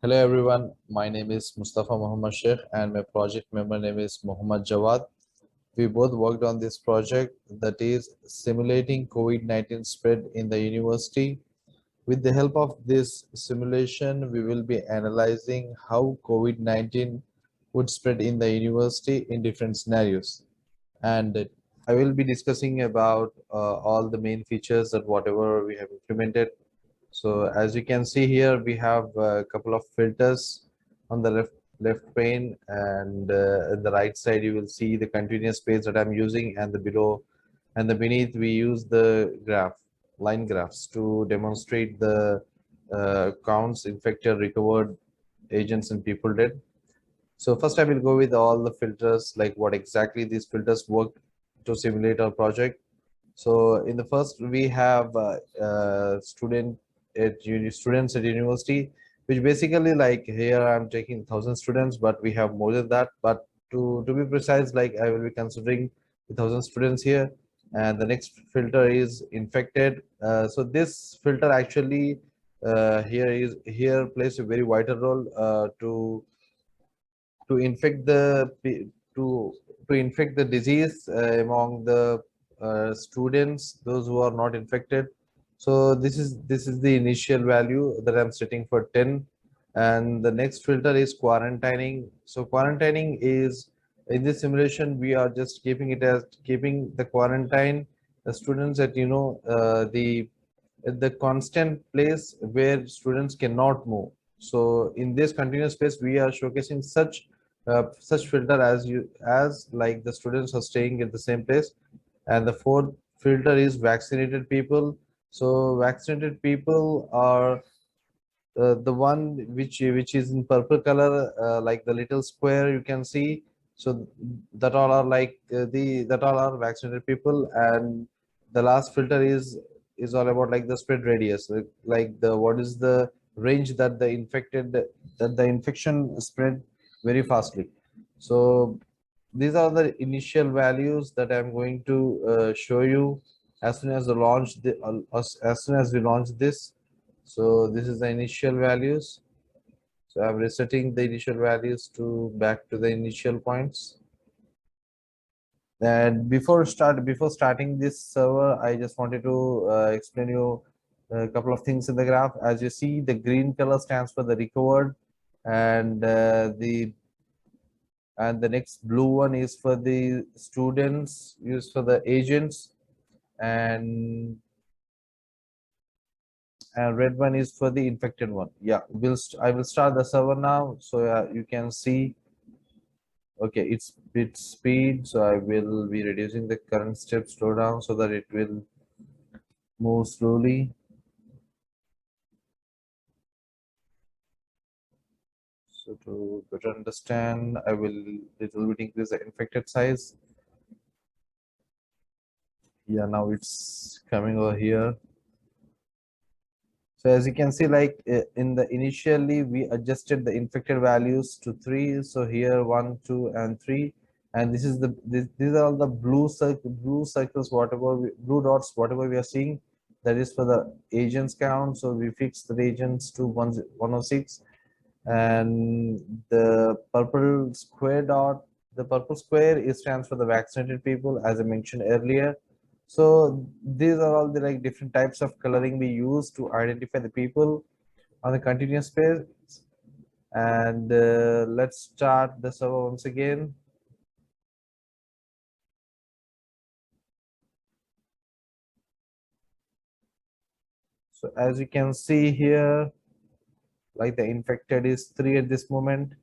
Hello everyone, my name is Musthafa Mohammed Sheik and my project member name is Muhammad Jawad. We both worked on this project that is simulating COVID-19 spread in the university. With the help of this simulation, we will be analyzing how COVID-19 would spread in the university in different scenarios. And I will be discussing about all the main features that whatever we have implemented. So as you can see here, we have a couple of filters on the left pane, and at the right side you will see the continuous page that I'm using, and the below and the beneath we use the line graphs to demonstrate the counts, infected, recovered, agents, and people dead. So first I will go with all the filters, like what exactly these filters work to simulate our project. So in the first, we have students at university, which basically, like, here I'm taking 1,000 students, but we have more than that. But to be precise, like, I will be considering the 1,000 students here. And the next filter is infected. So this filter actually here plays a very vital role to infect to infect the disease among the students, those who are not infected. So this is the initial value that I'm setting for 10. And the next filter is quarantining. So quarantining is, in this simulation, we are just keeping the quarantine students at the constant place where students cannot move. So in this continuous space, we are showcasing such filter as like the students are staying at the same place. And the fourth filter is vaccinated people. So vaccinated people are the one which is in purple color, like the little square you can see. So that all are like the that all are vaccinated people. And the last filter is all about like the spread radius, like the what is the range that the infection spread very fastly. So these are the initial values that I'm going to show you as soon as as soon as we launch this. So this is the initial values. So I'm resetting the initial values to back to the initial points. And before starting this server, I just wanted to explain you a couple of things in the graph. As you see, the green color stands for the recovered, and the next blue one is for the students, used for the agents, and red one is for the infected one. Yeah, I will start the server now, so you can see. Okay, it's bit speed, so I will be reducing the current step slowdown so that it will move slowly. So to better understand, I will little bit increase the infected size. Yeah, now it's coming over here. So as you can see, like in the initially we adjusted the infected values to 3. So here 1, 2, and 3, and these are all the blue circles, blue dots, whatever we are seeing, that is for the agents count. So we fixed the agents to 106, and the purple square is stands for the vaccinated people, as I mentioned earlier. So these are all the like different types of coloring we use to identify the people on the continuous space. And let's start the server once again. So as you can see here, like the infected is 3 at this moment.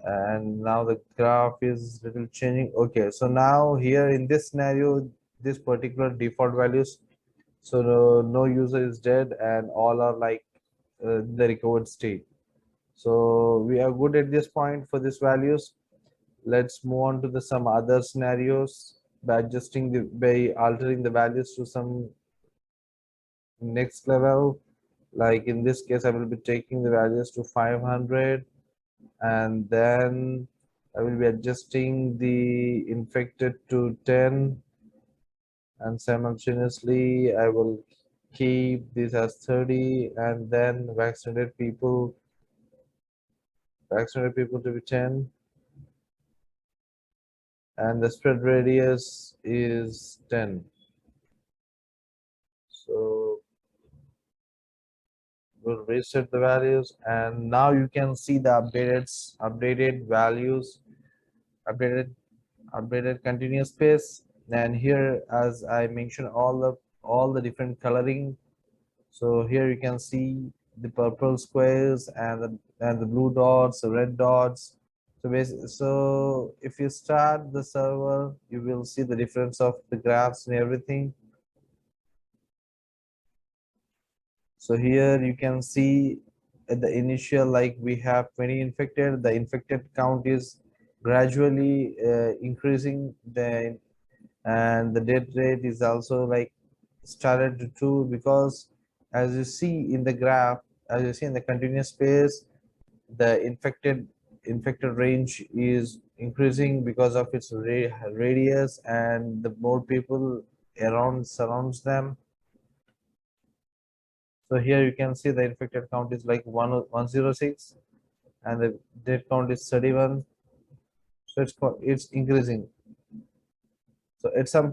And now the graph is little changing. Okay, so now here in this scenario, this particular default values, so no user is dead and all are like the recovered state. So we are good at this point for these values. Let's move on to the some other scenarios by altering the values to some next level. Like in this case, I will be taking the values to 500, and then I will be adjusting the infected to 10, and simultaneously I will keep this as 30, and then vaccinated people to be 10, and the spread radius is 10. So we'll reset the values, and now you can see the updated values, updated updated continuous space. And here, as I mentioned, all the different coloring. So here you can see the purple squares and the blue dots, the red dots. So if you start the server, you will see the difference of the graphs and everything. So here you can see at the initial, like we have 20 infected, the infected count is gradually increasing, and the death rate is also like started to 2, because as you see in the graph, as you see in the continuous space, the infected range is increasing because of its radius, and the more people around surrounds them. So here you can see the infected count is like 106, and the death count is 31. So it's increasing. So at some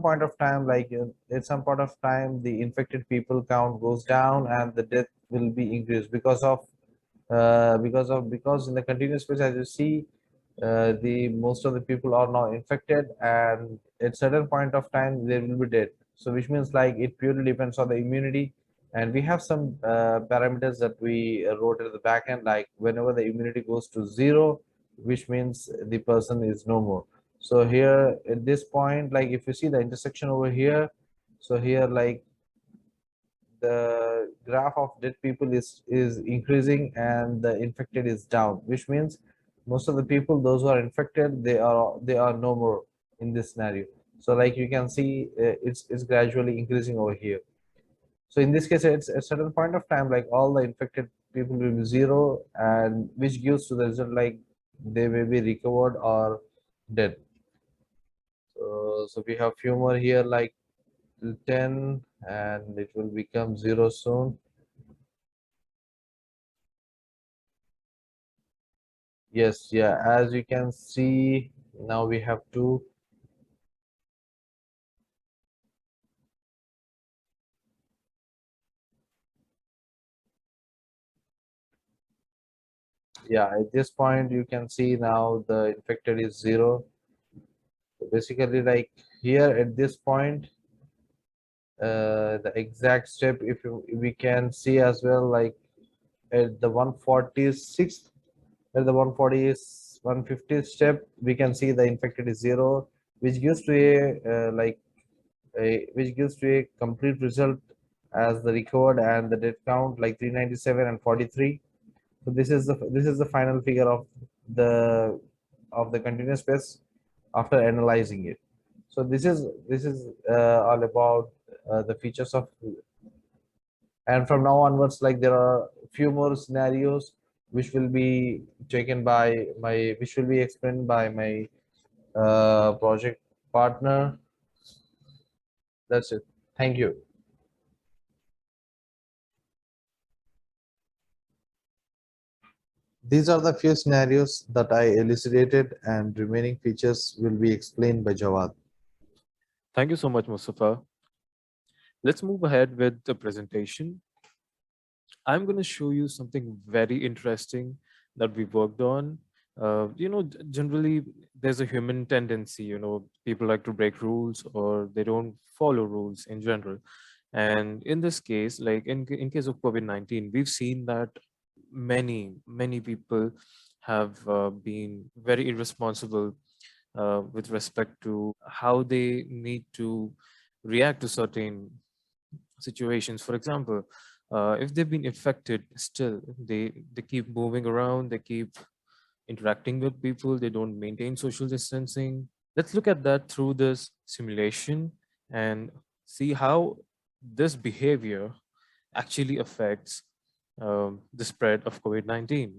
point of time, like at some point of time, the infected people count goes down and the death will be increased because in the continuous phase, as you see, the most of the people are now infected, and at certain point of time they will be dead. So which means like it purely depends on the immunity, and we have some parameters that we wrote at the back end, like whenever the immunity goes to 0, which means the person is no more. So here at this point, like if you see the intersection over here, so here like the graph of dead people is increasing and the infected is down, which means most of the people, those who are infected, they are no more in this scenario. So like you can see, it's gradually increasing over here. So in this case, it's at a certain point of time, like all the infected people will be 0, and which gives to the result like they may be recovered or dead. So we have few more here, like 10, and it will become 0 soon. Yes, yeah, as you can see, now we have 2. Yeah, at this point you can see now the infected is 0. So basically, like here at this point, the exact step, we can see as well, like at the 146th, at the 150th step, we can see the infected is 0, which gives to a complete result as the record and the death count, like 397 and 43. So this is the final figure of the continuous space after analyzing it. So this is all about the features of. And from now onwards, like there are few more scenarios which will be which will be explained by my project partner. That's it. Thank you. These are the few scenarios that I elucidated, and remaining features will be explained by Jawad. Thank you so much, Mustafa. Let's move ahead with the presentation. I'm going to show you something very interesting that we worked on. Generally, there's a human tendency, people like to break rules or they don't follow rules in general. And in this case, like in case of COVID-19, we've seen that many people have been very irresponsible with respect to how they need to react to certain situations. For example, if they've been affected, still they keep moving around, they keep interacting with people, they don't maintain social distancing. Let's look at that through this simulation and see how this behavior actually affects the spread of COVID-19.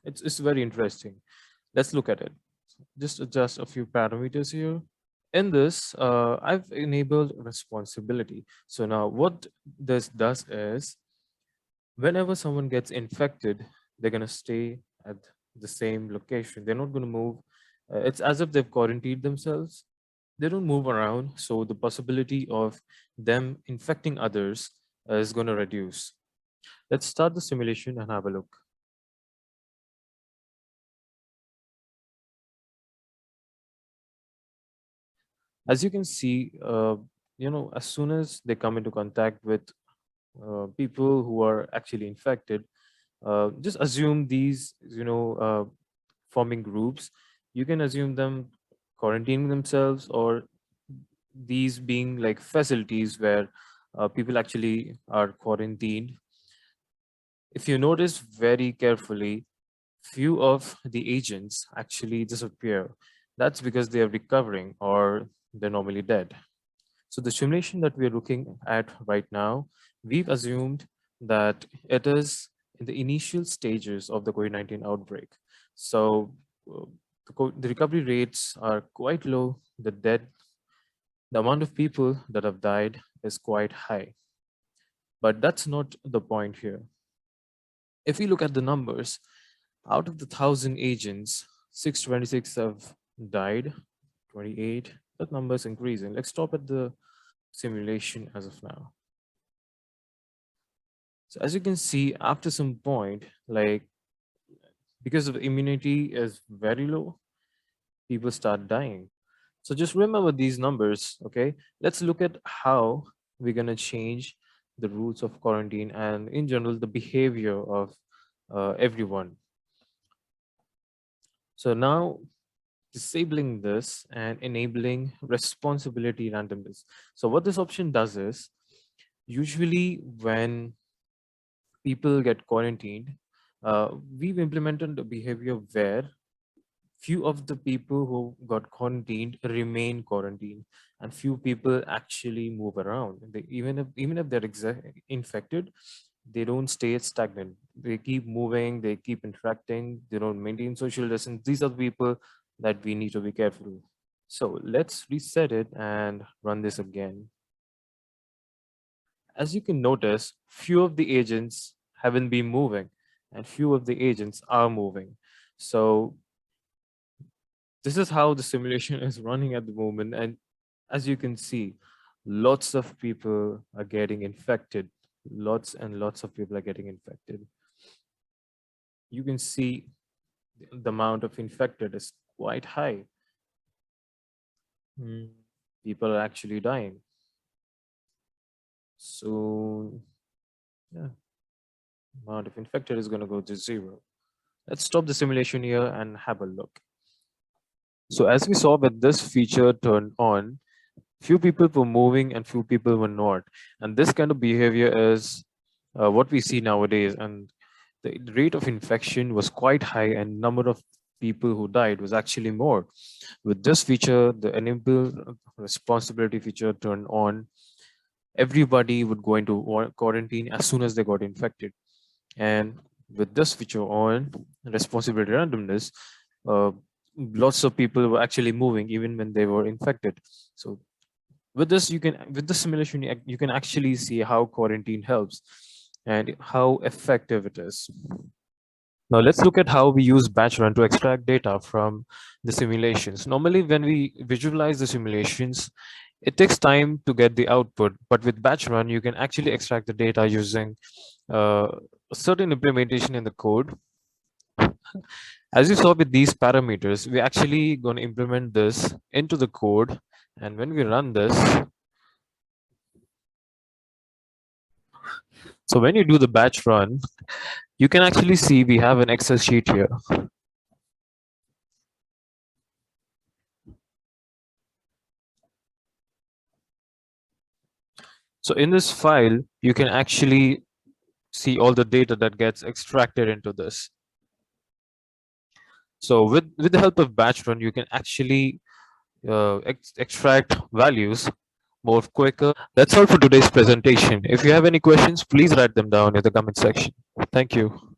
It's very interesting. Let's look at it. Just adjust a few parameters here. In this, I've enabled responsibility. So now what this does is, whenever someone gets infected, they're going to stay at the same location. They're not going to move. It's as if they've quarantined themselves. They don't move around. So the possibility of them infecting others is going to reduce. Let's start the simulation and have a look. As you can see, as soon as they come into contact with people who are actually infected, just assume these, forming groups. You can assume them quarantining themselves, or these being like facilities where people actually are quarantined. If you notice very carefully, few of the agents actually disappear. That's because they are recovering or they're normally dead. So the simulation that we're looking at right now, we've assumed that it is in the initial stages of the COVID-19 outbreak. So the recovery rates are quite low. The amount of people that have died is quite high. But that's not the point here. If we look at the numbers, out of the 1,000 agents, 626 have died, 28. That number is increasing. Let's stop at the simulation as of now. So as you can see, after some point, like because of immunity is very low, people start dying. So just remember these numbers, okay? Let's look at how we're gonna change the rules of quarantine and in general the behavior of everyone. So now disabling this and enabling responsibility randomness. So what this option does is, usually when people get quarantined, we've implemented a behavior where few of the people who got quarantined remain quarantined, and few people actually move around. Even if they're infected, they don't stay stagnant. They keep moving, they keep interacting, they don't maintain social distance. These are the people that we need to be careful with. So let's reset it and run this again. As you can notice, few of the agents haven't been moving and few of the agents are moving. So this is how the simulation is running at the moment. And as you can see, lots of people are getting infected. Lots and lots of people are getting infected. You can see the amount of infected is quite high. People are actually dying. So yeah, amount of infected is going to go to 0. Let's stop the simulation here and have a look. So as we saw, with this feature turned on, few people were moving and few people were not. And this kind of behavior is what we see nowadays. And the rate of infection was quite high and number of people who died was actually more. With this feature, the enable responsibility feature turned on, everybody would go into quarantine as soon as they got infected. And with this feature on, responsibility randomness, uh, lots of people were actually moving even when they were infected. So with this, with the simulation, you can actually see how quarantine helps and how effective it is. Now let's look at how we use batch run to extract data from the simulations. Normally, when we visualize the simulations, it takes time to get the output, but with batch run, you can actually extract the data using a certain implementation in the code. As you saw with these parameters, we're actually going to implement this into the code. And when we run this, so when you do the batch run, you can actually see we have an Excel sheet here. So in this file, you can actually see all the data that gets extracted into this. So with the help of batch run, you can actually extract values more quicker. That's all for today's presentation. If you have any questions, please write them down in the comment section. Thank you.